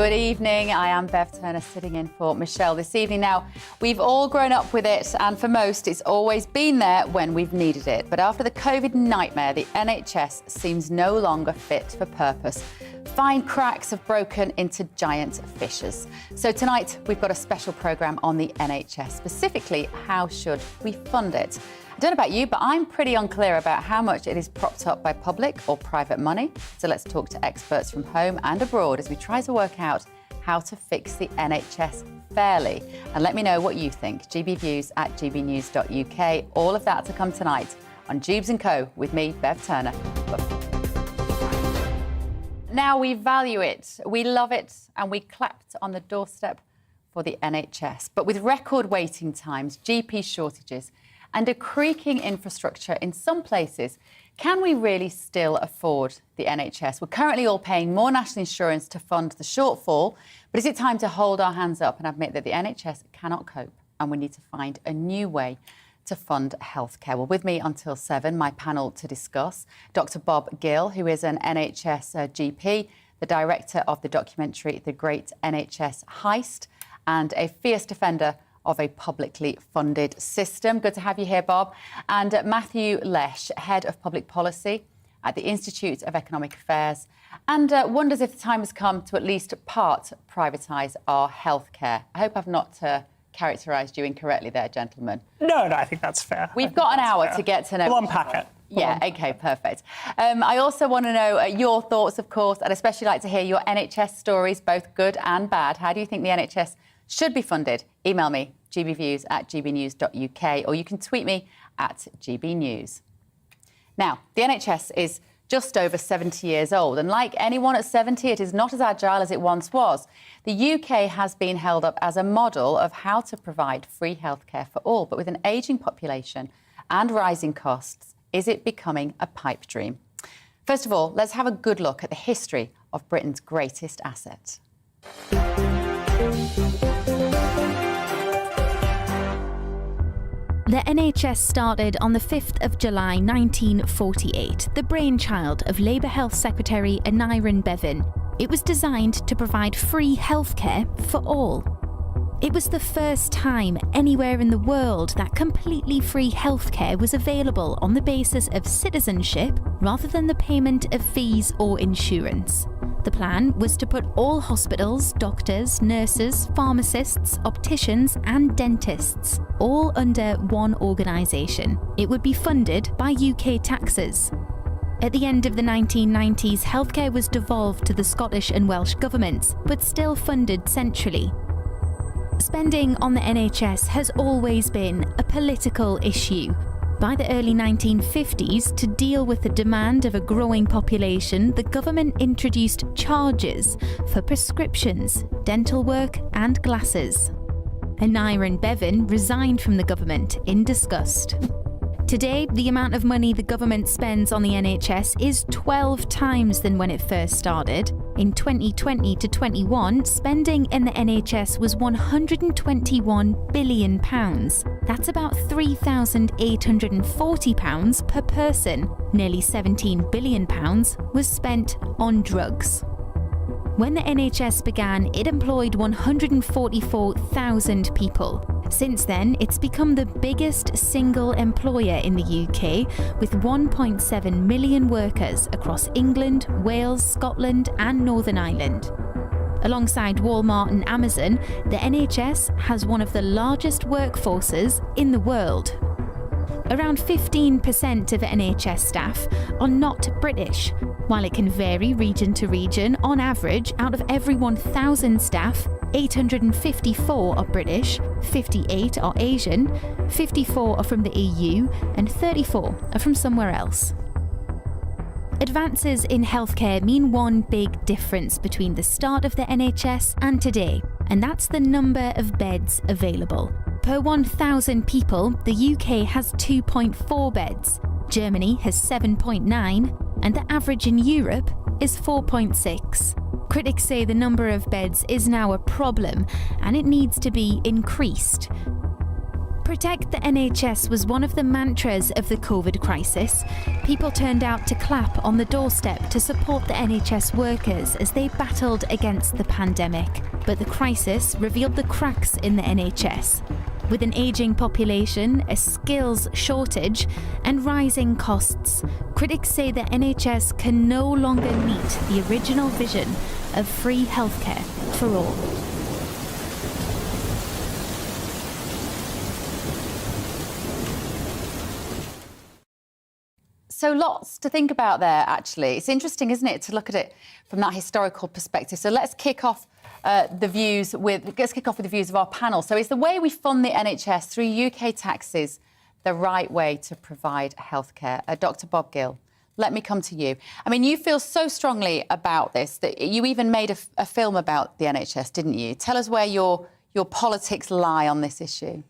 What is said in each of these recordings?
Good evening. I am Bev Turner, sitting in for Michelle this evening. Now, we've all grown up with it, and for most, it's always been there when we've needed it. But after the COVID nightmare, the NHS seems no longer fit for purpose. Fine cracks have broken into giant fissures. So tonight, we've got a special programme on the NHS, specifically how should we fund it. I don't know about you, but I'm pretty unclear about how much it is propped up by public or private money. So let's talk to experts from home and abroad as we try to work out how to fix the NHS fairly. And let me know what you think. gbviews@gbnews.uk. All of that to come tonight on Jubes & Co. with me, Bev Turner. Now we value it, we love it, and we clapped on the doorstep for the NHS. But with record waiting times, GP shortages, and a creaking infrastructure in some places, can we really still afford the NHS? We're currently all paying more national insurance to fund the shortfall, but is it time to hold our hands up and admit that the NHS cannot cope and we need to find a new way to fund healthcare? Well, with me until 7, my panel to discuss, Dr. Bob Gill, who is an NHS GP, the director of the documentary The Great NHS Heist, and a fierce defender of a publicly funded system. Good to have you here, Bob. And Matthew Lesh, Head of Public Policy at the Institute of Economic Affairs, and wonders if the time has come to at least part privatise our healthcare. I hope I've not characterised you incorrectly there, gentlemen. No, I think that's fair. We've got an hour to get to know. We'll unpack it. Yeah, OK, perfect. I also want to know your thoughts, of course, and especially like to hear your NHS stories, both good and bad. How do you think the NHS should be funded? Email me, gbviews@gbnews.uk, or you can tweet me at gbnews. Now, the NHS is just over 70 years old, and like anyone at 70, it is not as agile as it once was. The UK has been held up as a model of how to provide free healthcare for all, but with an ageing population and rising costs, is it becoming a pipe dream? First of all, let's have a good look at the history of Britain's greatest asset. The NHS started on the 5th of July 1948, the brainchild of Labour Health Secretary Aneurin Bevan. It was designed to provide free healthcare for all. It was the first time anywhere in the world that completely free healthcare was available on the basis of citizenship rather than the payment of fees or insurance. The plan was to put all hospitals, doctors, nurses, pharmacists, opticians and dentists all under one organisation. It would be funded by UK taxes. At the end of the 1990s, healthcare was devolved to the Scottish and Welsh governments, but still funded centrally. Spending on the NHS has always been a political issue. By the early 1950s, to deal with the demand of a growing population, the government introduced charges for prescriptions, dental work and glasses. Aneurin Bevan resigned from the government in disgust. Today, the amount of money the government spends on the NHS is 12 times than when it first started. In 2020 to 21, spending in the NHS was £121 billion. That's about £3,840 per person. Nearly £17 billion was spent on drugs. When the NHS began, it employed 144,000 people. Since then, it's become the biggest single employer in the UK, with 1.7 million workers across England, Wales, Scotland and Northern Ireland. Alongside Walmart and Amazon, the NHS has one of the largest workforces in the world. Around 15% of NHS staff are not British. While it can vary region to region, on average, out of every 1,000 staff, 854 are British, 58 are Asian, 54 are from the EU, and 34 are from somewhere else. Advances in healthcare mean one big difference between the start of the NHS and today, and that's the number of beds available. Per 1,000 people, the UK has 2.4 beds, Germany has 7.9, and the average in Europe is 4.6. Critics say the number of beds is now a problem and it needs to be increased. Protect the NHS was one of the mantras of the COVID crisis. People turned out to clap on the doorstep to support the NHS workers as they battled against the pandemic. But the crisis revealed the cracks in the NHS. With an ageing population, a skills shortage, and rising costs, critics say the NHS can no longer meet the original vision of free healthcare for all. So lots to think about there, actually. It's interesting, isn't it, to look at it from that historical perspective. So let's kick off with the views of our panel. So is the way we fund the NHS through UK taxes the right way to provide healthcare? Dr. Bob Gill, let me come to you. I mean, you feel so strongly about this that you even made a film about the NHS, didn't you? Tell us where your politics lie on this issue.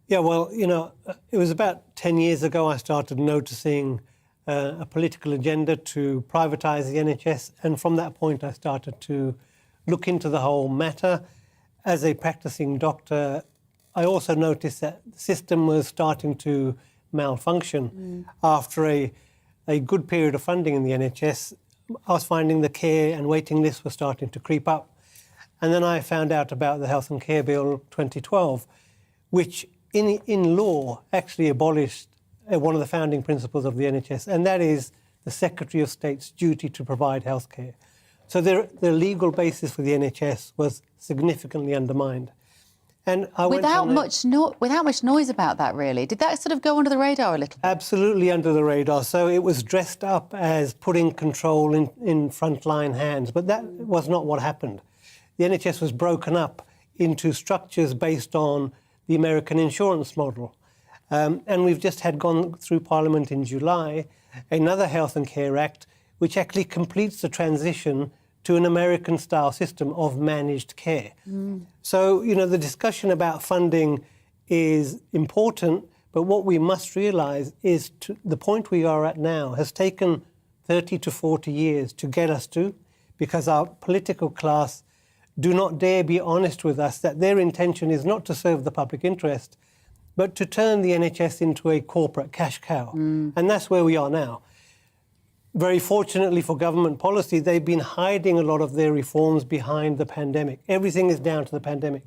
Yeah, well, you know, it was about 10 years ago I started noticing a political agenda to privatise the NHS, and from that point I started to look into the whole matter. As a practising doctor, I also noticed that the system was starting to malfunction. After a good period of funding in the NHS, I was finding the care and waiting lists were starting to creep up. And then I found out about the Health and Care Bill 2012, which in law actually abolished one of the founding principles of the NHS, and that is the Secretary of State's duty to provide healthcare. So the legal basis for the NHS was significantly undermined. And I without much noise about that, really. Did that sort of go under the radar a little bit? Absolutely under the radar. So it was dressed up as putting control in frontline hands, but that was not what happened. The NHS was broken up into structures based on the American insurance model. And we've just had gone through Parliament in July another Health and Care Act, which actually completes the transition to an American-style system of managed care. So, you know, the discussion about funding is important, but what we must realise is the point we are at now has taken 30 to 40 years to get us to, because our political class do not dare be honest with us that their intention is not to serve the public interest, but to turn the NHS into a corporate cash cow. And that's where we are now. Very fortunately for government policy, they've been hiding a lot of their reforms behind the pandemic. Everything is down to the pandemic.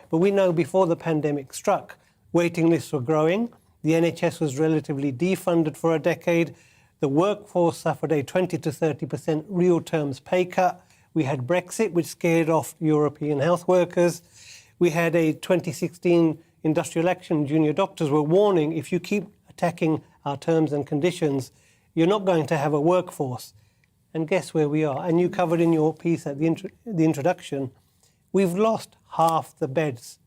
But we know before the pandemic struck, waiting lists were growing. The NHS was relatively defunded for a decade. The workforce suffered a 20 to 30% real terms pay cut. We had Brexit, which scared off European health workers. We had a 2016 industrial action. Junior doctors were warning, if you keep attacking our terms and conditions, you're not going to have a workforce. And guess where we are? And you covered in your piece at the introduction, we've lost half the beds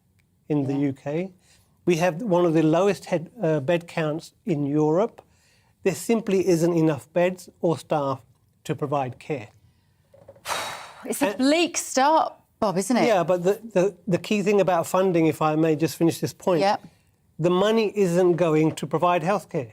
in the UK. We have one of the lowest bed counts in Europe. There simply isn't enough beds or staff to provide care. It's a bleak start, Bob, isn't it? Yeah, but the key thing about funding, if I may just finish this point, the money isn't going to provide healthcare.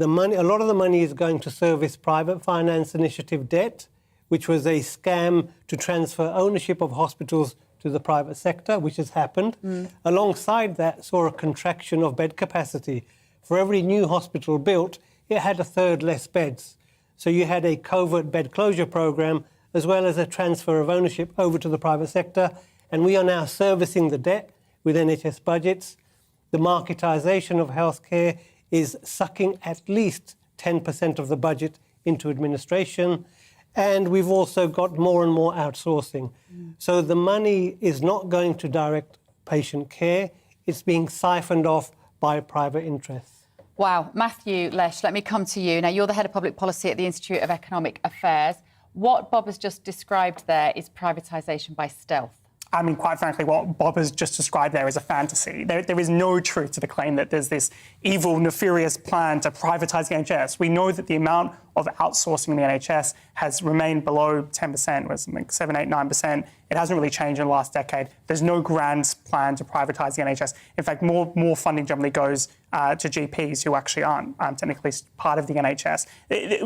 A lot of the money is going to service private finance initiative debt, which was a scam to transfer ownership of hospitals to the private sector, which has happened. Alongside that, saw a contraction of bed capacity. For every new hospital built, it had a third less beds. So you had a covert bed closure programme, as well as a transfer of ownership over to the private sector. And we are now servicing the debt with NHS budgets. The marketisation of healthcare is sucking at least 10% of the budget into administration. And we've also got more and more outsourcing. So the money is not going to direct patient care. It's being siphoned off by private interests. Wow. Matthew Lesh, let me come to you. Now, you're the head of public policy at the Institute of Economic Affairs. What Bob has just described there is privatisation by stealth. I mean, quite frankly, what Bob has just described there is a fantasy. There is no truth to the claim that there's this evil, nefarious plan to privatise the NHS. We know that the amount of outsourcing in the NHS has remained below 10%, was like 7, 8, 9% It hasn't really changed in the last decade. There's no grand plan to privatise the NHS. In fact, more funding generally goes to GPs who actually aren't technically part of the NHS.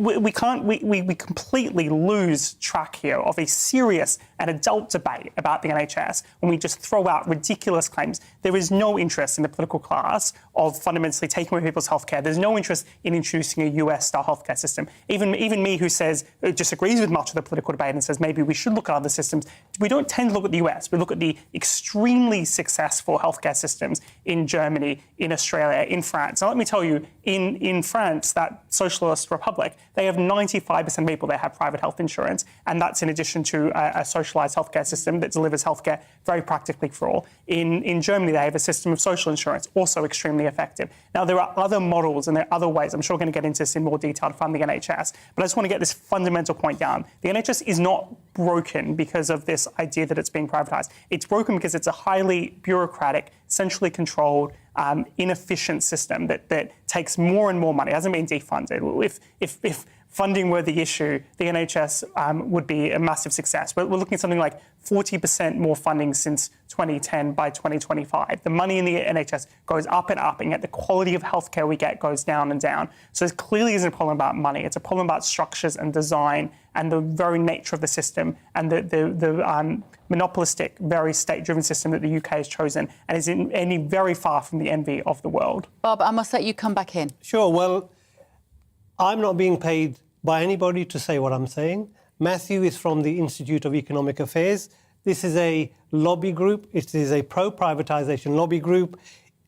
We completely lose track here of a serious and adult debate about the NHS when we just throw out ridiculous claims. There is no interest in the political class of fundamentally taking away people's healthcare. There's no interest in introducing a US-style healthcare system. Even me, who disagrees with much of the political debate and says maybe we should look at other systems, we don't tend to look at the US. We look at the extremely successful healthcare systems in Germany, in Australia, in France. Now, let me tell you, in France, that socialist republic, they have 95% of people that have private health insurance, and that's in addition to a socialised healthcare system that delivers healthcare very practically for all. In Germany, they have a system of social insurance, also extremely effective. Now, there are other models and there are other ways. I'm sure we're going to get into this in more detail to fund the NHS, but I just want to get this fundamental point down. The NHS is not broken because of this idea that it's being privatised. It's broken because it's a highly bureaucratic, centrally controlled, inefficient system that takes more and more money. It hasn't been defunded. If funding were the issue, the NHS would be a massive success. We're looking at something like 40% more funding since 2010 by 2025. The money in the NHS goes up and up, and yet the quality of healthcare we get goes down and down. So it clearly isn't a problem about money. It's a problem about structures and design and the very nature of the system and the monopolistic, very state-driven system that the UK has chosen and is very far from the envy of the world. Bob, I must let you come back in. Sure, well, I'm not being paid by anybody to say what I'm saying. Matthew is from the Institute of Economic Affairs. This is a lobby group. It is a pro-privatisation lobby group.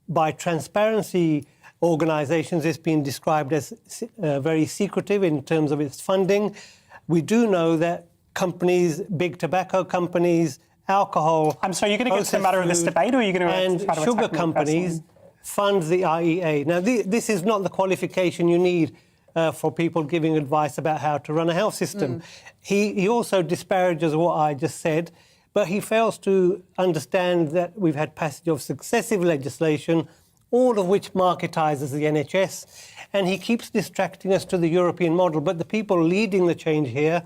By transparency organisations, it's been described as very secretive in terms of its funding. We do know that companies, big tobacco companies, alcohol... I'm sorry, you're going to get to the matter of this debate, or are you going to and sugar companies fund the IEA. Now, this is not the qualification you need for people giving advice about how to run a health system. He also disparages what I just said, but he fails to understand that we've had passage of successive legislation, all of which marketises the NHS, and he keeps distracting us to the European model. But the people leading the change here,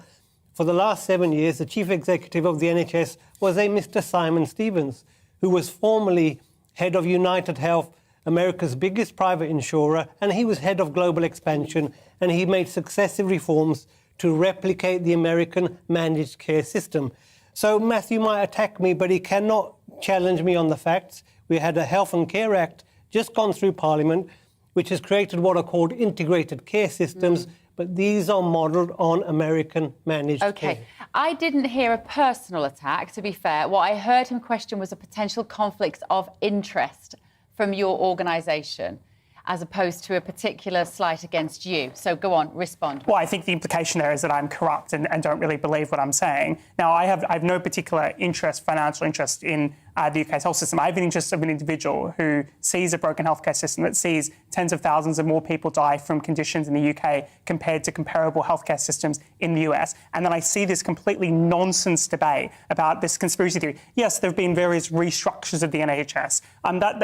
for the last 7 years, the chief executive of the NHS was a Mr. Simon Stevens, who was formerly head of United Health, America's biggest private insurer, and he was head of global expansion, and he made successive reforms to replicate the American managed care system. So Matthew might attack me, but he cannot challenge me on the facts. We had a Health and Care Act just gone through Parliament, which has created what are called integrated care systems, but these are modelled on American managed care. OK. I didn't hear a personal attack, to be fair. What I heard him question was a potential conflict of interest from your organisation, as opposed to a particular slight against you. So go on, respond. Well, I think the implication there is that I'm corrupt and don't really believe what I'm saying. Now, I have no particular interest, financial interest in the UK's health system. I have an interest of an individual who sees a broken healthcare system that sees tens of thousands of more people die from conditions in the UK compared to comparable healthcare systems in the US. And then I see this completely nonsense debate about this conspiracy theory. Yes, there have been various restructures of the NHS.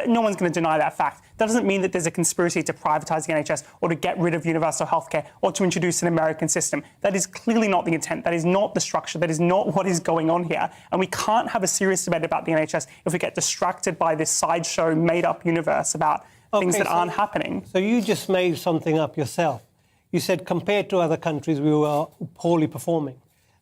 No one's going to deny that fact. That doesn't mean that there's a conspiracy to privatise the NHS or to get rid of universal healthcare or to introduce an American system. That is clearly not the intent. That is not the structure. That is not what is going on here. And we can't have a serious debate about the NHS if we get distracted by this sideshow, made-up universe about things that aren't happening. So you just made something up yourself. You said compared to other countries, we were poorly performing.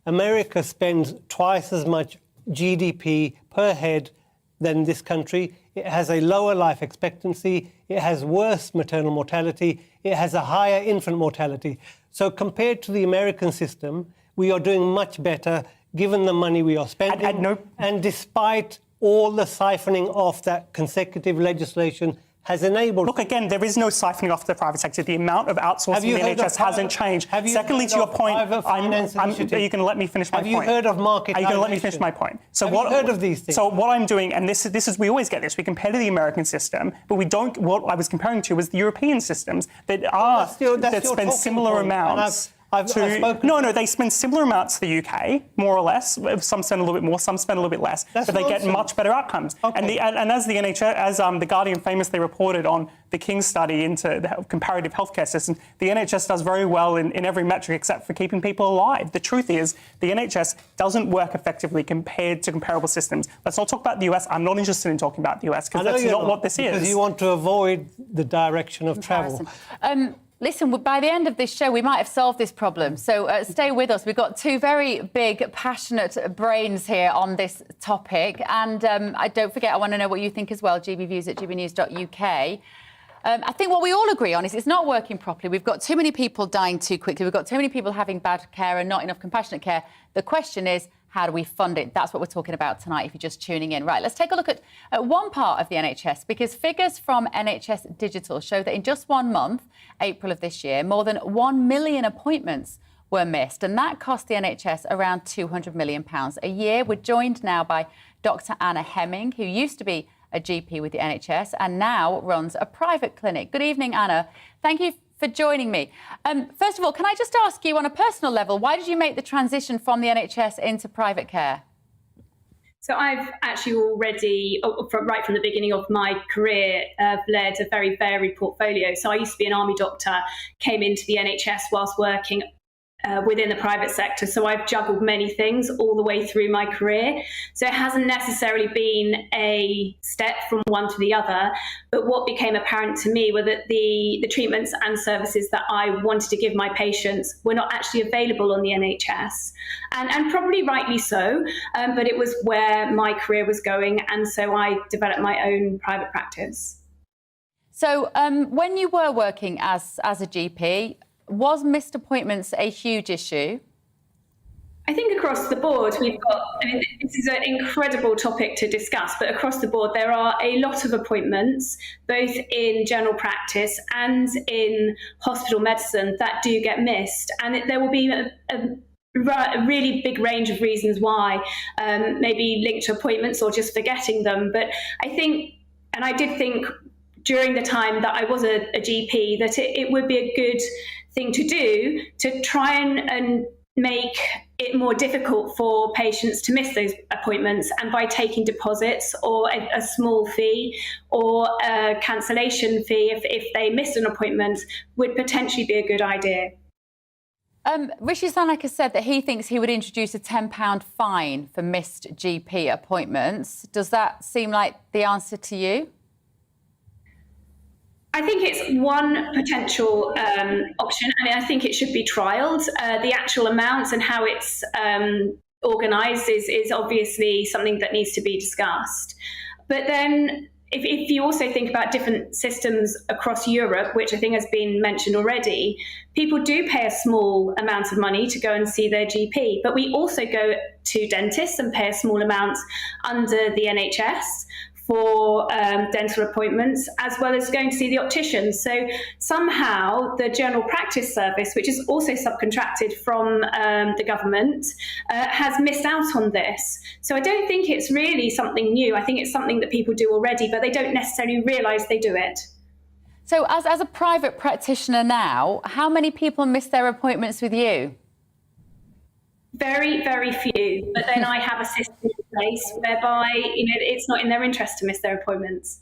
America spends twice as much GDP per head than this country. It has a lower life expectancy. It has worse maternal mortality. It has a higher infant mortality. So compared to the American system, we are doing much better given the money we are spending. And despite all the siphoning off that consecutive legislation has enabled... Look, again, there is no siphoning off the private sector. The amount of outsourcing in the NHS hasn't changed. Secondly, to your point, are you going to let me finish my point? Have you heard of marketization? Are you going to let me finish my point? So have you heard of these things? So what I'm doing, and this is we always get this, we compare to the American system, but we don't... What I was comparing to was the European systems that spend similar amounts. I've spoken. No, they spend similar amounts to the UK, more or less. Some spend a little bit more, some spend a little bit less, but they get much better outcomes. Okay. And as the NHS, as the Guardian famously reported on the King's study into the comparative healthcare system, the NHS does very well in every metric except for keeping people alive. The truth is, the NHS doesn't work effectively compared to comparable systems. Let's not talk about the US. I'm not interested in talking about the US because that's not what this is. Because you want to avoid the direction of travel. Listen, by the end of this show, we might have solved this problem. So stay with us. We've got two very big, passionate brains here on this topic. And don't forget, I want to know what you think as well, gbviews@gbnews.uk. I think what we all agree on is it's not working properly. We've got too many people dying too quickly. We've got too many people having bad care and not enough compassionate care. The question is, how do we fund it? That's what we're talking about tonight if you're just tuning in. Right, let's take a look at one part of the NHS, because figures from NHS Digital show that in just 1 month, April of this year, more than 1 million appointments were missed, and that cost the NHS around £200 million a year. We're joined now by Dr. Anna Hemming, who used to be a GP with the NHS and now runs a private clinic. Good evening, Anna. Thank you for joining me. First of all, can I just ask you on a personal level, why did you make the transition from the NHS into private care? So I've actually already, right from the beginning of my career, led a very varied portfolio. So I used to be an army doctor, came into the NHS whilst working within the private sector. So I've juggled many things all the way through my career. So it hasn't necessarily been a step from one to the other. But what became apparent to me were that the treatments and services that I wanted to give my patients were not actually available on the NHS. And probably rightly so, but it was where my career was going. And so I developed my own private practice. So when you were working as a GP, was missed appointments a huge issue? I think across the board, we've got, this is an incredible topic to discuss, but across the board, there are a lot of appointments, both in general practice and in hospital medicine, that do get missed. And there will be a really big range of reasons why, maybe linked to appointments or just forgetting them. But I think, and I did think during the time that I was a GP, that it would be a good thing to do to try and make it more difficult for patients to miss those appointments, and by taking deposits or a small fee or a cancellation fee if they missed an appointment would potentially be a good idea. Rishi Sunak has said that he thinks he would introduce a £10 fine for missed GP appointments. Does that seem like the answer to you? I think it's one potential option, and I think it should be trialled. The actual amounts and how it's organised is obviously something that needs to be discussed. But then if you also think about different systems across Europe, which I think has been mentioned already, people do pay a small amount of money to go and see their GP, but we also go to dentists and pay a small amount under the NHS for dental appointments, as well as going to see the optician. So somehow the general practice service, which is also subcontracted from the government, has missed out on this. So I don't think it's really something new. I think it's something that people do already, but they don't necessarily realise they do it. So as a private practitioner now, how many people miss their appointments with you? Very, very few. But then I have a system in place whereby, it's not in their interest to miss their appointments.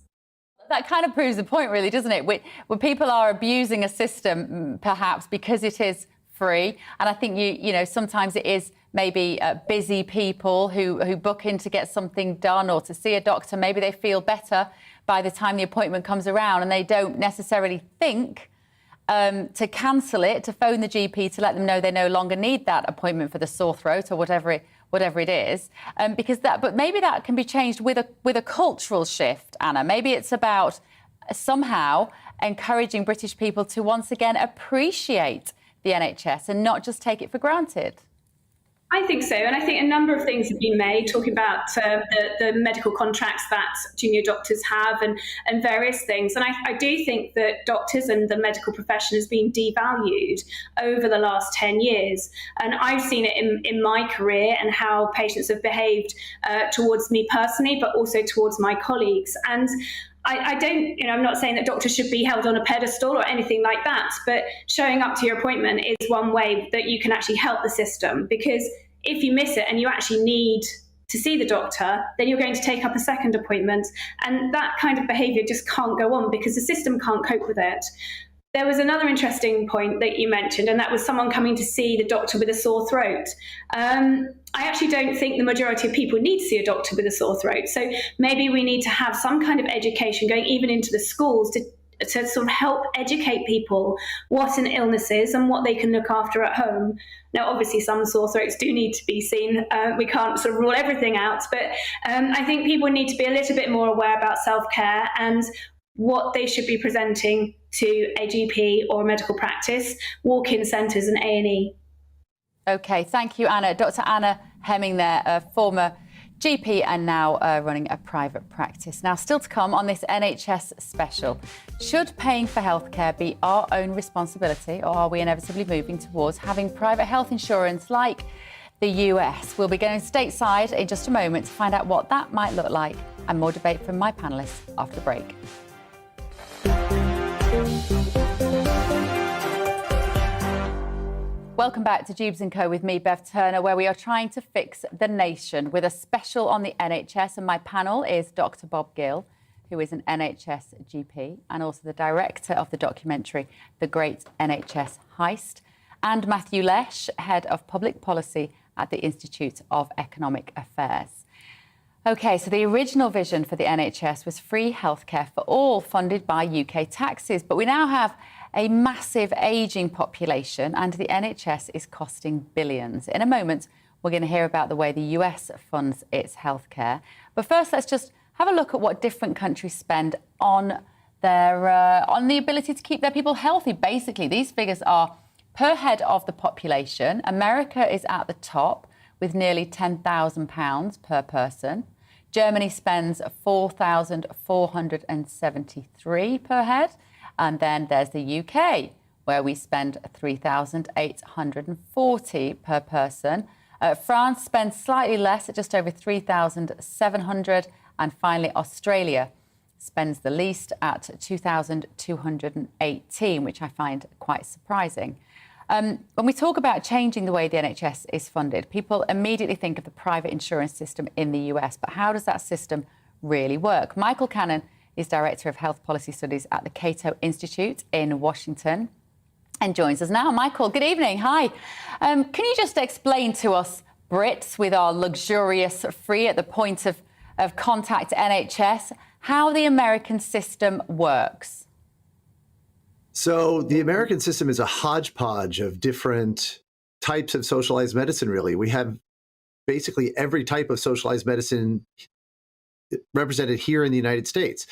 That kind of proves the point, really, doesn't it? When people are abusing a system, perhaps because it is free, and I think sometimes it is maybe busy people who book in to get something done or to see a doctor. Maybe they feel better by the time the appointment comes around, and they don't necessarily think to cancel it, to phone the GP to let them know they no longer need that appointment for the sore throat or whatever it is, but maybe that can be changed with a cultural shift, Anna. Maybe it's about somehow encouraging British people to once again appreciate the NHS and not just take it for granted. I think so, and I think a number of things have been made, talking about the medical contracts that junior doctors have and various things. And I do think that doctors and the medical profession has been devalued over the last 10 years. And I've seen it in my career and how patients have behaved towards me personally, but also towards my colleagues. And I don't, I'm not saying that doctors should be held on a pedestal or anything like that, but showing up to your appointment is one way that you can actually help the system, because if you miss it and you actually need to see the doctor, then you're going to take up a second appointment. And that kind of behaviour just can't go on because the system can't cope with it. There was another interesting point that you mentioned, and that was someone coming to see the doctor with a sore throat. I actually don't think the majority of people need to see a doctor with a sore throat. So maybe we need to have some kind of education going even into the schools to sort of help educate people what an illness is and what they can look after at home. Now, obviously, some sore throats do need to be seen. We can't sort of rule everything out, but I think people need to be a little bit more aware about self-care and what they should be presenting to a GP or a medical practice, walk-in centres and A&E. OK, thank you, Anna. Dr. Anna Hemming there, a former GP and now running a private practice. Now, still to come on this NHS special. Should paying for healthcare be our own responsibility, or are we inevitably moving towards having private health insurance like the US? We'll be going stateside in just a moment to find out what that might look like, and more debate from my panellists after the break. Welcome back to Jubes & Co with me, Bev Turner, where we are trying to fix the nation with a special on the NHS. And my panel is Dr. Bob Gill, who is an NHS GP and also the director of the documentary The Great NHS Heist, and Matthew Lesh, head of public policy at the Institute of Economic Affairs. OK, so the original vision for the NHS was free healthcare for all, funded by UK taxes. But we now have a massive ageing population, and the NHS is costing billions. In a moment, we're going to hear about the way the US funds its healthcare. But first, let's just have a look at what different countries spend on the ability to keep their people healthy. Basically, these figures are per head of the population. America is at the top with nearly £10,000 per person. Germany spends $4,473 per head. And then there's the UK, where we spend $3,840 per person. France spends slightly less at just over $3,700. And finally, Australia spends the least at $2,218, which I find quite surprising. When we talk about changing the way the NHS is funded, people immediately think of the private insurance system in the US. But how does that system really work? Michael Cannon is Director of Health Policy Studies at the Cato Institute in Washington and joins us now. Michael, good evening. Hi. Can you just explain to us Brits with our luxurious free at the point of contact NHS how the American system works? So the American system is a hodgepodge of different types of socialized medicine, really. We have basically every type of socialized medicine represented here in the United States.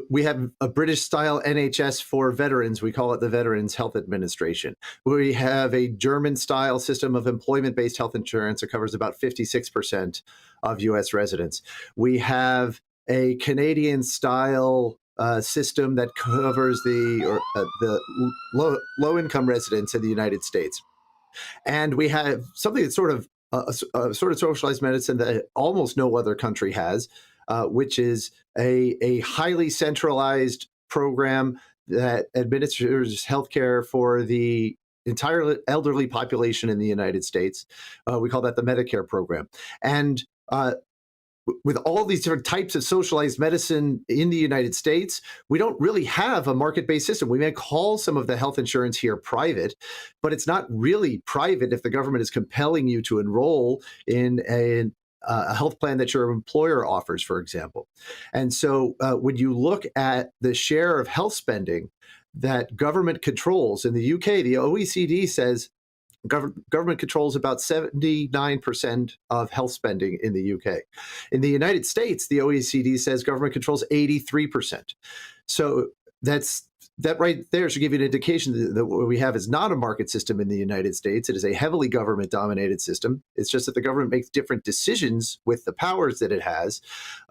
We have a British-style NHS for veterans. We call it the Veterans Health Administration. We have a German-style system of employment-based health insurance that covers about 56% of U.S. residents. We have a Canadian-style system that covers the low-income residents in the United States. And we have something that's sort of socialized medicine that almost no other country has, which is a highly centralized program that administers healthcare for the entire elderly population in the United States. We call that the Medicare program. And with all these different types of socialized medicine in the United States, we don't really have a market-based system. We may call some of the health insurance here private, but it's not really private if the government is compelling you to enroll in a health plan that your employer offers, for example. And so when you look at the share of health spending that government controls in the UK, the OECD says government controls about 79% of health spending in the UK. In the United States, the OECD says government controls 83%. So that right there should give you an indication that what we have is not a market system in the United States. It is a heavily government-dominated system. It's just that the government makes different decisions with the powers that it has.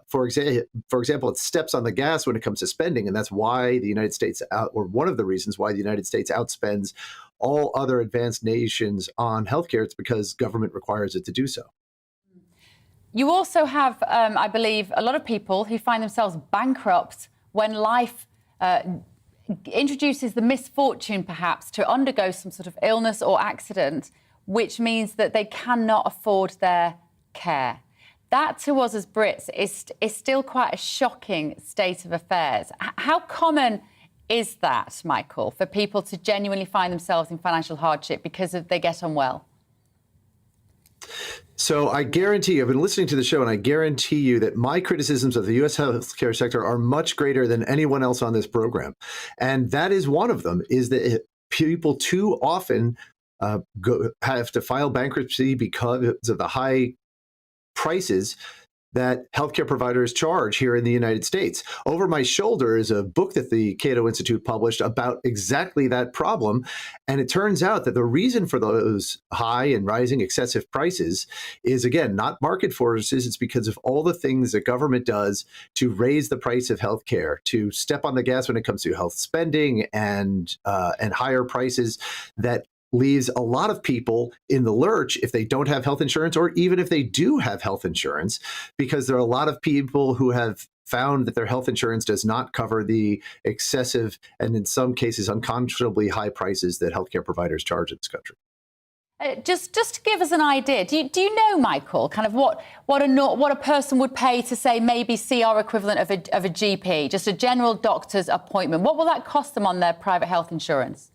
For example, it steps on the gas when it comes to spending, and that's why the United States, or one of the reasons why the United States outspends all other advanced nations on healthcare. It's because government requires it to do so. You also have, I believe, a lot of people who find themselves bankrupt when life introduces the misfortune, perhaps, to undergo some sort of illness or accident, which means that they cannot afford their care. That, to us as Brits, is still quite a shocking state of affairs. How common is that, Michael, for people to genuinely find themselves in financial hardship because they get unwell? So I guarantee you, I've been listening to the show, and I guarantee you that my criticisms of the U.S. healthcare sector are much greater than anyone else on this program. And that is one of them, is that people too often have to file bankruptcy because of the high prices that healthcare providers charge here in the United States. Over My Shoulder is a book that the Cato Institute published about exactly that problem. And it turns out that the reason for those high and rising excessive prices is, again, not market forces. It's because of all the things that government does to raise the price of healthcare, to step on the gas when it comes to health spending and higher prices that leaves a lot of people in the lurch if they don't have health insurance, or even if they do have health insurance, because there are a lot of people who have found that their health insurance does not cover the excessive and in some cases unconscionably high prices that healthcare providers charge in this country. Just to give us an idea, do you know, Michael, kind of what a person would pay to, say, maybe see our equivalent of a GP, just a general doctor's appointment? What will that cost them on their private health insurance?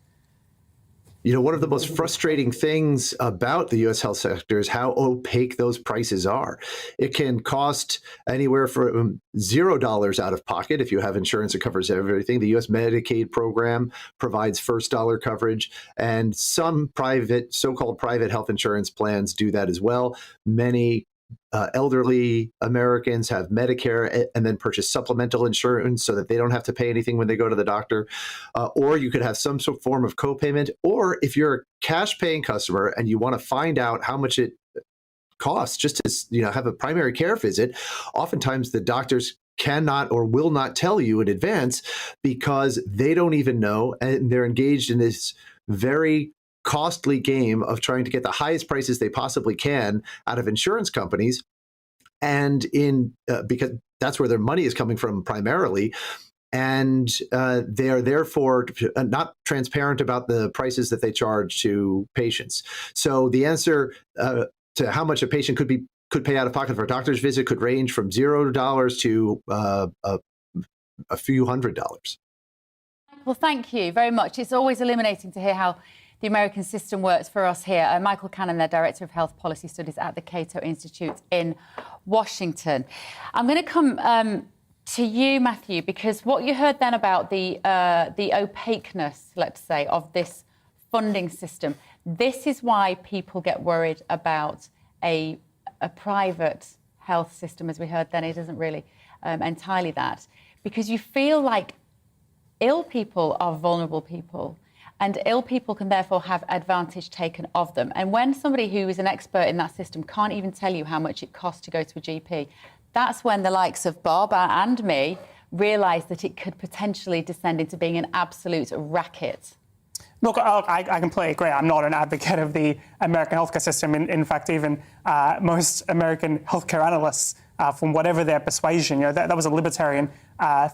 You know, one of the most frustrating things about the U.S. health sector is how opaque those prices are. It can cost anywhere from $0 out of pocket if you have insurance that covers everything. The U.S. Medicaid program provides first dollar coverage, and some private, so-called private health insurance plans do that as well. Many elderly Americans have Medicare and then purchase supplemental insurance so that they don't have to pay anything when they go to the doctor. Or you could have some sort of form of copayment. Or if you're a cash paying customer and you want to find out how much it costs just to have a primary care visit, oftentimes the doctors cannot or will not tell you in advance because they don't even know, and they're engaged in this very costly game of trying to get the highest prices they possibly can out of insurance companies, and because that's where their money is coming from primarily, and they are therefore not transparent about the prices that they charge to patients. So the answer to how much a patient could pay out of pocket for a doctor's visit could range from $0 to a few $100s. Well, thank you very much. It's always illuminating to hear how the American system works for us here. Michael Cannon, their Director of Health Policy Studies at the Cato Institute in Washington. I'm going to come to you, Matthew, because what you heard then about the opaqueness, let's say, of this funding system, this is why people get worried about a private health system. As we heard then, it isn't really entirely that, because you feel like ill people are vulnerable people, and ill people can therefore have advantage taken of them. And when somebody who is an expert in that system can't even tell you how much it costs to go to a GP, that's when the likes of Bob and me realise that it could potentially descend into being an absolute racket. Look, I completely agree. I'm not an advocate of the American healthcare system. In fact, even most American healthcare analysts, from whatever their persuasion, that was a libertarian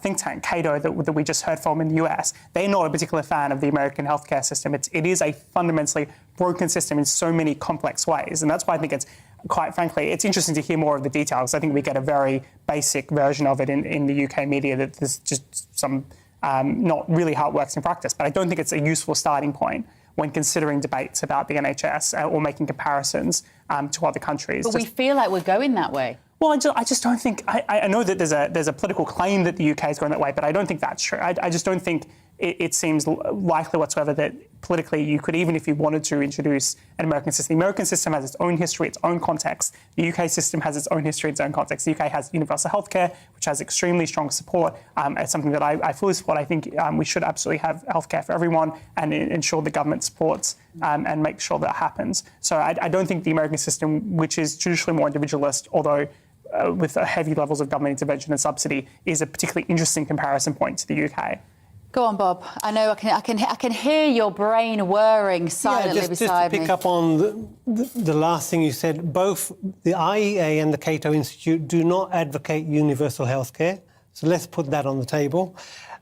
think tank, Cato, that we just heard from in the US. They're not a particular fan of the American healthcare system. It is a fundamentally broken system in so many complex ways. And that's why I think it's, quite frankly, it's interesting to hear more of the details. I think we get a very basic version of it in the UK media, that there's just some not really how it works in practice. But I don't think it's a useful starting point when considering debates about the NHS or making comparisons to other countries. But we feel like we're going that way. Well, I just don't think. I know that there's a political claim that the UK is going that way, but I don't think that's true. I just don't think it seems likely whatsoever that politically you could, even if you wanted to introduce an American system. The American system has its own history, its own context. The UK system has its own history, its own context. The UK has universal healthcare, which has extremely strong support. It's something that I fully support. I think we should absolutely have healthcare for everyone and ensure the government supports and make sure that happens. So I don't think the American system, which is traditionally more individualist, although with heavy levels of government intervention and subsidy, is a particularly interesting comparison point to the UK. Go on, Bob. I know I can hear your brain whirring silently beside me. Just to pick up on the last thing you said, both the IEA and the Cato Institute do not advocate universal healthcare. So let's put that on the table.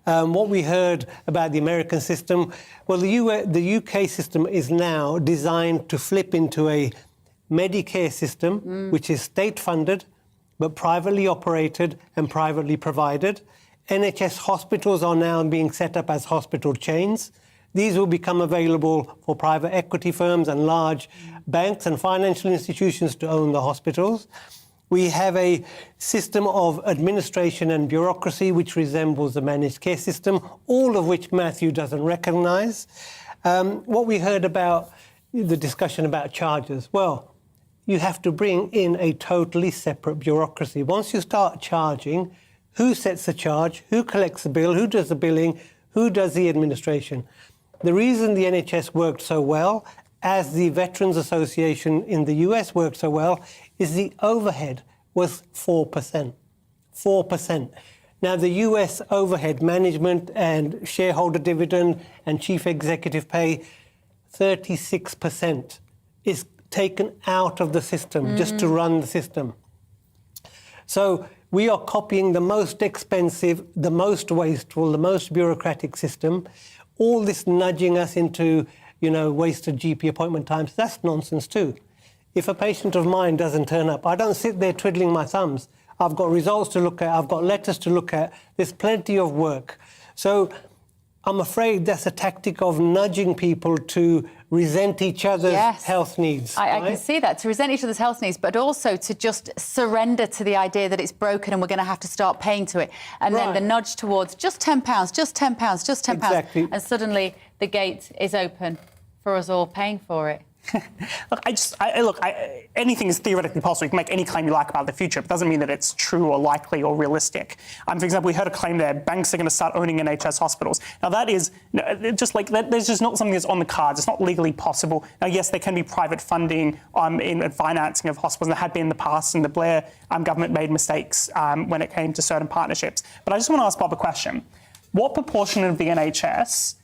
What we heard about the American system, well, the UK system is now designed to flip into a Medicare system, which is state-funded, but privately operated and privately provided. NHS hospitals are now being set up as hospital chains. These will become available for private equity firms and large banks and financial institutions to own the hospitals. We have a system of administration and bureaucracy which resembles the managed care system, all of which Matthew doesn't recognise. What we heard about the discussion about charges, well, you have to bring in a totally separate bureaucracy. Once you start charging, who sets the charge, who collects the bill, who does the billing, who does the administration? The reason the NHS worked so well, as the Veterans Association in the US worked so well, is the overhead was 4%. 4%. Now, the US overhead management and shareholder dividend and chief executive pay, 36% is taken out of the system just to run the system. So we are copying the most expensive, the most wasteful, the most bureaucratic system. All this nudging us into, wasted GP appointment times, that's nonsense too. If a patient of mine doesn't turn up, I don't sit there twiddling my thumbs. I've got results to look at, I've got letters to look at, there's plenty of work. So I'm afraid that's a tactic of nudging people to resent each other's health needs. I can see that, to resent each other's health needs, but also to just surrender to the idea that it's broken and we're going to have to start paying to it. And then the nudge towards just £10, just £10, just £10. Exactly. And suddenly the gate is open for us all paying for it. Look, anything is theoretically possible. You can make any claim you like about the future, but it doesn't mean that it's true or likely or realistic. For example, we heard a claim there, banks are going to start owning NHS hospitals. Now, that is just like, there's just not something that's on the cards. It's not legally possible. Now, yes, there can be private funding in financing of hospitals, and there had been in the past, and the Blair government made mistakes when it came to certain partnerships. But I just want to ask Bob a question. What proportion of the NHS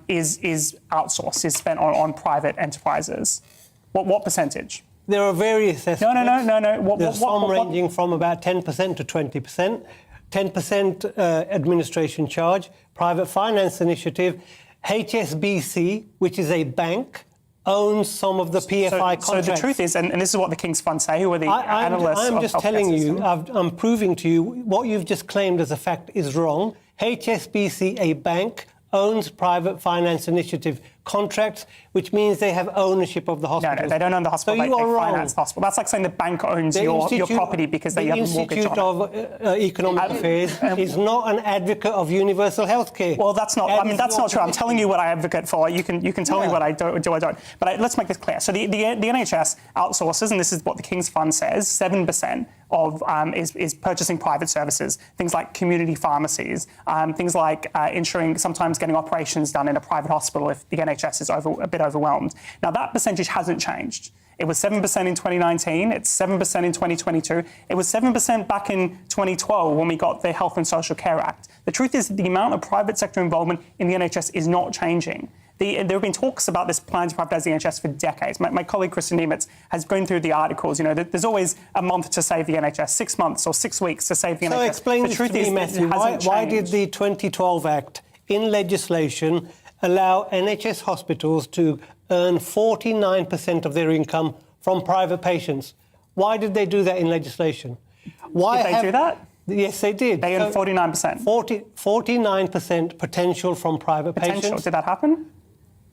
is outsourced, is spent on private enterprises? What percentage? There are various estimates. No. There's some ranging from about 10% to 20%. 10% administration charge, private finance initiative. HSBC, which is a bank, owns some of the PFI contracts. So the truth is, and this is what the King's Fund say, who are the analysts I'm just telling you, I'm proving to you, what you've just claimed as a fact is wrong. HSBC, a bank, owns private finance initiative contracts, which means they have ownership of the hospital. No, they don't own the hospital. So you are wrong. Finance the hospital. That's like saying the bank owns your property because they have a mortgage on it. The Institute of Economic Affairs is not an advocate of universal health care. Well, that's not. That's not true. I'm telling you what I advocate for. You can tell me what I do. I don't. But let's make this clear. So the NHS outsources, and this is what the King's Fund says, 7% of is purchasing private services, things like community pharmacies, things like ensuring sometimes getting operations done in a private hospital if the NHS is a bit overwhelmed. Now, that percentage hasn't changed. It was 7% in 2019, it's 7% in 2022, it was 7% back in 2012 when we got the Health and Social Care Act. The truth is that the amount of private sector involvement in the NHS is not changing. There have been talks about this plan to privatise the NHS for decades. My colleague Kristen Niemitz has gone through the articles. There's always a month to save the NHS, 6 months or 6 weeks to save the NHS. So explain this to me, Matthew. Why did the 2012 Act in legislation allow NHS hospitals to earn 49% of their income from private patients? Why did they do that in legislation? Did they do that? Yes, they did. They earned 49%. 49% potential from private patients. Did that happen?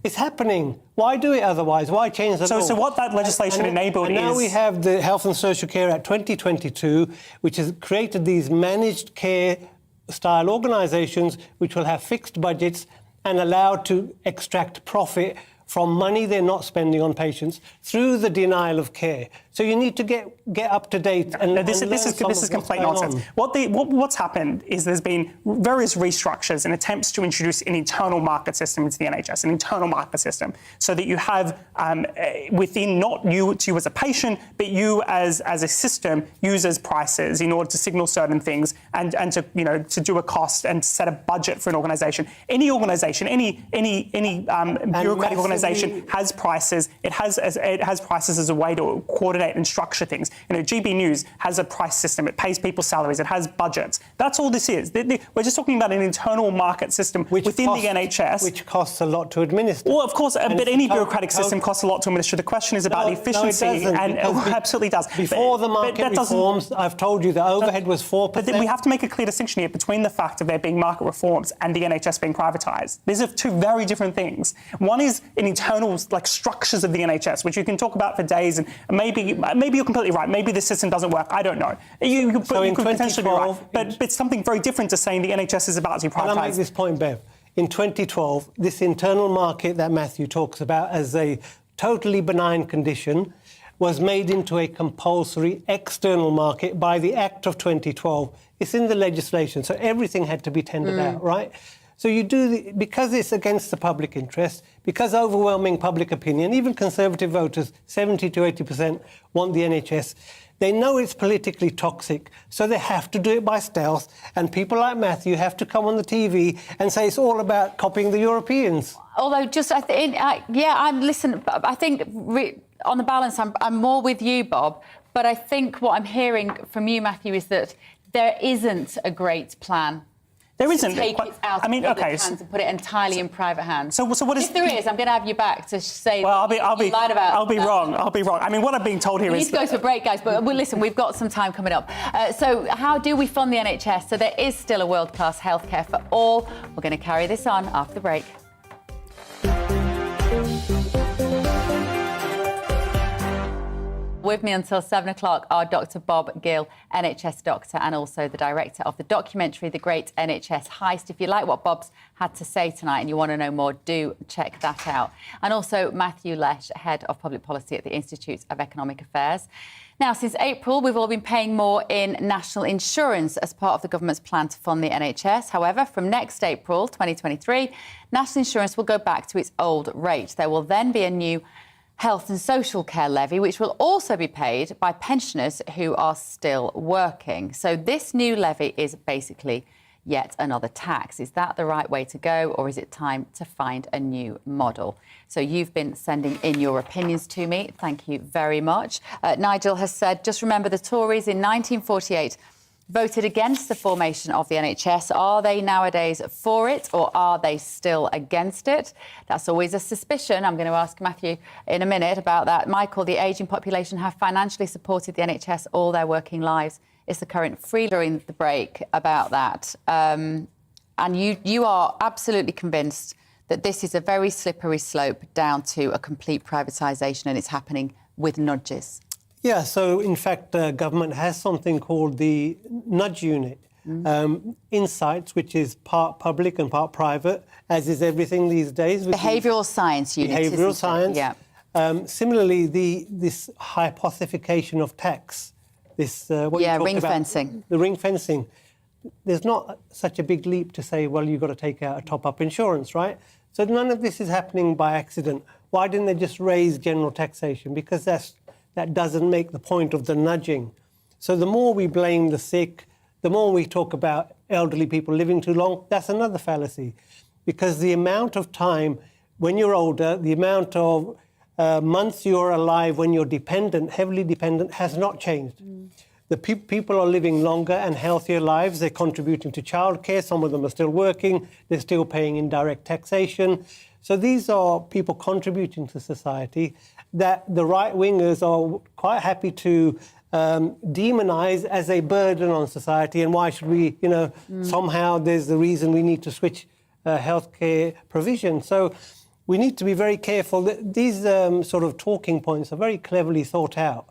It's happening. Why do it otherwise? Why change the law? So what that legislation enabled is... Now we have the Health and Social Care Act 2022, which has created these managed care-style organisations which will have fixed budgets and allowed to extract profit from money they're not spending on patients through the denial of care. So you need to get up to date. This is complete nonsense. What's happened is there's been various restructures and attempts to introduce an internal market system into the NHS, an internal market system, so that you have within not you as a patient, but you as a system uses prices in order to signal certain things and to do a cost and set a budget for an organisation. Any organisation, any bureaucratic organisation has prices. It has prices as a way to coordinate vet and structure things. GB News has a price system. It pays people's salaries. It has budgets. That's all this is. We're just talking about an internal market system within the NHS. Which costs a lot to administer. Well, of course, but any bureaucratic system costs a lot to administer. The question is about efficiency. No, it doesn't, and it absolutely does. Before the market reforms, I've told you the overhead was 4%. But then we have to make a clear distinction here between the fact of there being market reforms and the NHS being privatised. These are two very different things. One is in internal structures of the NHS, which you can talk about for days, and maybe you're completely right. Maybe the system doesn't work. I don't know. You could potentially be right. But it's something very different to saying the NHS is about to be privatised. And I'll make this point, Bev. In 2012, this internal market that Matthew talks about as a totally benign condition was made into a compulsory external market by the Act of 2012. It's in the legislation, so everything had to be tendered out, right? So you do, because it's against the public interest, because overwhelming public opinion, even Conservative voters, 70 to 80% want the NHS, they know it's politically toxic, so they have to do it by stealth, and people like Matthew have to come on the TV and say it's all about copying the Europeans. Although, listen, I think on the balance, I'm more with you, Bob, but I think what I'm hearing from you, Matthew, is that there isn't a great plan. There isn't. To take it out of public hands and put it entirely in private hands. So what is? If there is, I'm going to have you back to say. Well, I'll be wrong. I'll be wrong. I mean, what I'm being told here is. We need to go to a break, guys. But listen, we've got some time coming up. So how do we fund the NHS so there is still a world-class healthcare for all? We're going to carry this on after the break. With me until 7 o'clock are Dr. Bob Gill, NHS doctor, and also the director of the documentary The Great NHS Heist. If you like what Bob's had to say tonight and you want to know more, do check that out. And also Matthew Lesh, head of public policy at the Institute of Economic Affairs. Now, since April, we've all been paying more in national insurance as part of the government's plan to fund the NHS. However, from next April 2023, national insurance will go back to its old rate. There will then be a new health and social care levy, which will also be paid by pensioners who are still working. So this new levy is basically yet another tax. Is that the right way to go, or is it time to find a new model? So you've been sending in your opinions to me. Thank you very much. Nigel has said, just remember the Tories in 1948 voted against the formation of the NHS. Are they nowadays for it, or are they still against it? That's always a suspicion. I'm going to ask Matthew in a minute about that. Michael, the ageing population have financially supported the NHS all their working lives. Is the current free during the break about that? And you are absolutely convinced that this is a very slippery slope down to a complete privatisation, and it's happening with nudges. Yeah, so in fact, government has something called the nudge unit. Insights, which is part public and part private, as is everything these days. Behavioural science unit. Behavioural science. Yeah. Similarly, this hypothetication of tax, this ring fencing. The ring fencing. There's not such a big leap to say, well, you've got to take out a top-up insurance, right? So none of this is happening by accident. Why didn't they just raise general taxation? Because that doesn't make the point of the nudging. So the more we blame the sick, the more we talk about elderly people living too long, that's another fallacy. Because the amount of time when you're older, the amount of months you're alive when you're dependent, heavily dependent, has not changed. The people are living longer and healthier lives. They're contributing to childcare. Some of them are still working. They're still paying indirect taxation. So these are people contributing to society that the right-wingers are quite happy to demonise as a burden on society. And why should we, somehow there's the reason we need to switch healthcare provision. So we need to be very careful. These sort of talking points are very cleverly thought out,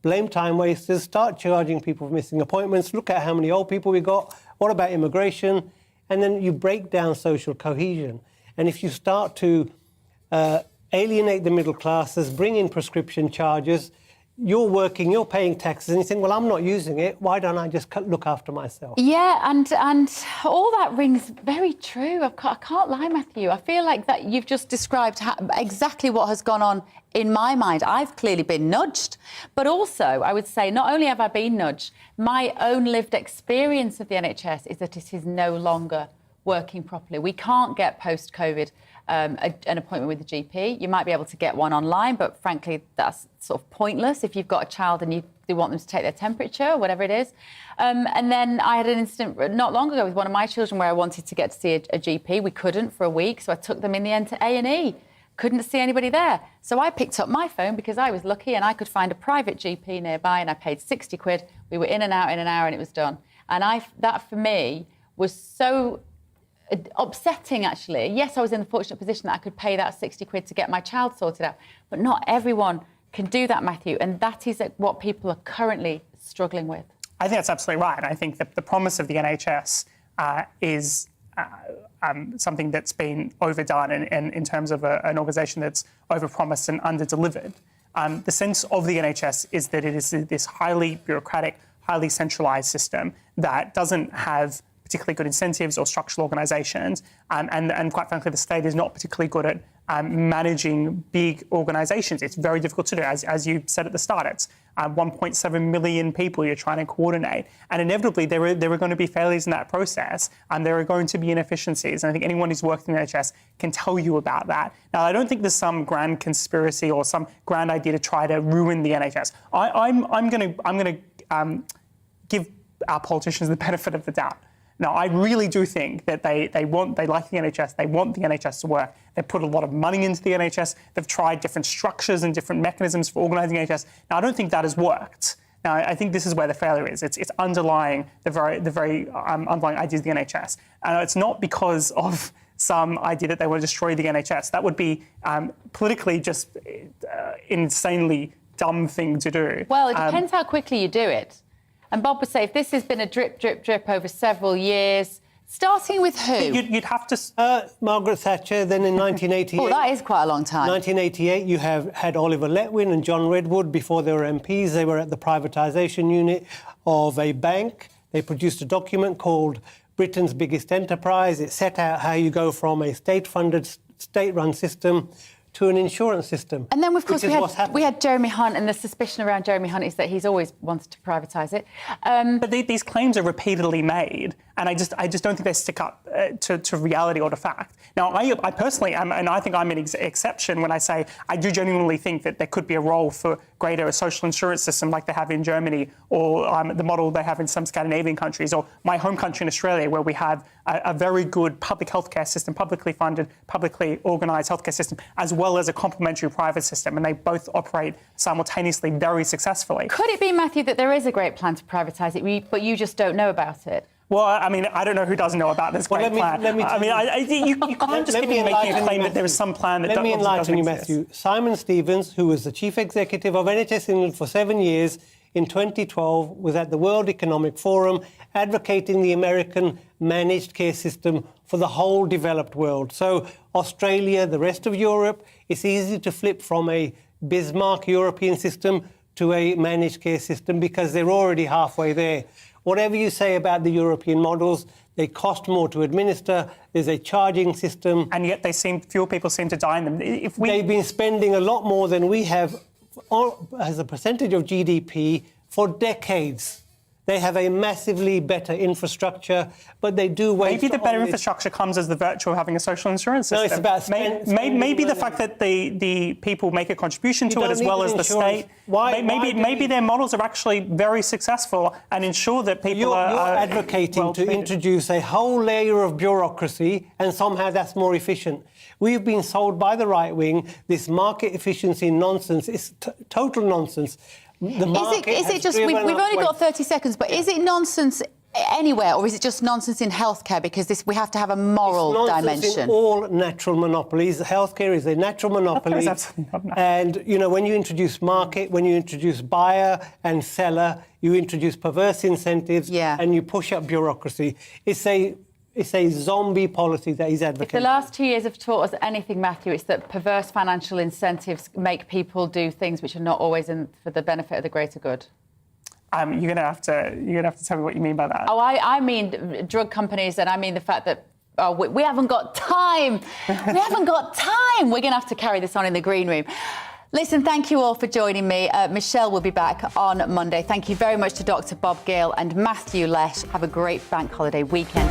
Blame time wasters, start charging people for missing appointments, look at how many old people we got, what about immigration? And then you break down social cohesion. And if you start to alienate the middle classes, bring in prescription charges, you're working, you're paying taxes, and you think, well, I'm not using it, why don't I just look after myself? Yeah, and all that rings very true. I can't lie, Matthew. I feel like that you've just described exactly what has gone on in my mind. I've clearly been nudged. But also, I would say, not only have I been nudged, my own lived experience of the NHS is that it is no longer working properly. We can't get post-COVID an appointment with a GP. You might be able to get one online, but frankly, that's sort of pointless if you've got a child and you want them to take their temperature, whatever it is. And then I had an incident not long ago with one of my children where I wanted to get to see a GP. We couldn't for a week, so I took them in the end to A&E. Couldn't see anybody there. So I picked up my phone because I was lucky and I could find a private GP nearby, and I paid 60 quid. We were in and out in an hour and it was done. And that for me was so upsetting, actually. Yes, I was in the fortunate position that I could pay that 60 quid to get my child sorted out, but not everyone can do that, Matthew, and that is what people are currently struggling with. I think that's absolutely right. I think that the promise of the NHS is something that's been overdone in terms of an organisation that's overpromised and underdelivered. The sense of the NHS is that it is this highly bureaucratic, highly centralised system that doesn't have particularly good incentives or structural organisations, and quite frankly, the state is not particularly good at managing big organisations. It's very difficult to do, as you said at the start. It's 1.7 million people you're trying to coordinate, and inevitably there are going to be failures in that process, and there are going to be inefficiencies. And I think anyone who's worked in the NHS can tell you about that. Now, I don't think there's some grand conspiracy or some grand idea to try to ruin the NHS. I'm going to give our politicians the benefit of the doubt. Now, I really do think that they like the NHS, they want the NHS to work. They put a lot of money into the NHS. They've tried different structures and different mechanisms for organising the NHS. Now, I don't think that has worked. Now, I think this is where the failure is. It's underlying the very underlying ideas of the NHS. And it's not because of some idea that they want to destroy the NHS. That would be politically just insanely dumb thing to do. Well, it depends how quickly you do it. And Bob would say, if this has been a drip, drip, drip over several years, starting with who? You'd have to... Margaret Thatcher, then in 1988... Oh, that is quite a long time. 1988, you had Oliver Letwin and John Redwood. Before they were MPs, they were at the privatisation unit of a bank. They produced a document called Britain's Biggest Enterprise. It set out how you go from a state-funded, state-run system to an insurance system. And then, of course, we had Jeremy Hunt, and the suspicion around Jeremy Hunt is that he's always wanted to privatise it. But these claims are repeatedly made, and I just don't think they stick up to reality or to fact. Now, I personally am, and I think I'm an exception when I say I do genuinely think that there could be a role for greater social insurance system like they have in Germany, or the model they have in some Scandinavian countries, or my home country in Australia, where we have a very good public healthcare system, publicly funded, publicly organised healthcare system, as well as a complementary private system, and they both operate simultaneously very successfully. Could it be, Matthew, that there is a great plan to privatise it, but you just don't know about it? Well, I mean, I don't know who doesn't know about this great plan. You can't just keep making a claim that there is some plan that doesn't exist. Let me enlighten you, Matthew. Simon Stevens, who was the chief executive of NHS England for 7 years, in 2012 was at the World Economic Forum advocating the American managed care system for the whole developed world. So Australia, the rest of Europe, it's easy to flip from a Bismarck European system to a managed care system because they're already halfway there. Whatever you say about the European models, they cost more to administer. There's a charging system. And yet fewer people seem to die in them. They've been spending a lot more than we have as a percentage of GDP for decades. They have a massively better infrastructure, but they do waste. Maybe the better infrastructure comes as the virtue of having a social insurance system. No, it's about maybe the fact that the people make a contribution to it as well as the state. Maybe their models are actually very successful and ensure that people are advocating to introduce a whole layer of bureaucracy, and somehow that's more efficient. We've been sold by the right wing this market efficiency nonsense. It's total nonsense. Is it just we've only got 30 seconds, but is it nonsense anywhere, or is it just nonsense in healthcare because we have to have a moral dimension? In all natural monopolies, healthcare is a natural monopoly. And when you introduce market, when you introduce buyer and seller, you introduce perverse incentives, and you push up bureaucracy. It's a zombie policy that he's advocating. If the last 2 years have taught us anything, Matthew, it's that perverse financial incentives make people do things which are not always for the benefit of the greater good. You're gonna have to tell me what you mean by that. Oh, I mean drug companies, and I mean the fact that we haven't got time. We haven't got time. We're going to have to carry this on in the green room. Listen, thank you all for joining me. Michelle will be back on Monday. Thank you very much to Dr. Bob Gill and Matthew Lesh. Have a great bank holiday weekend.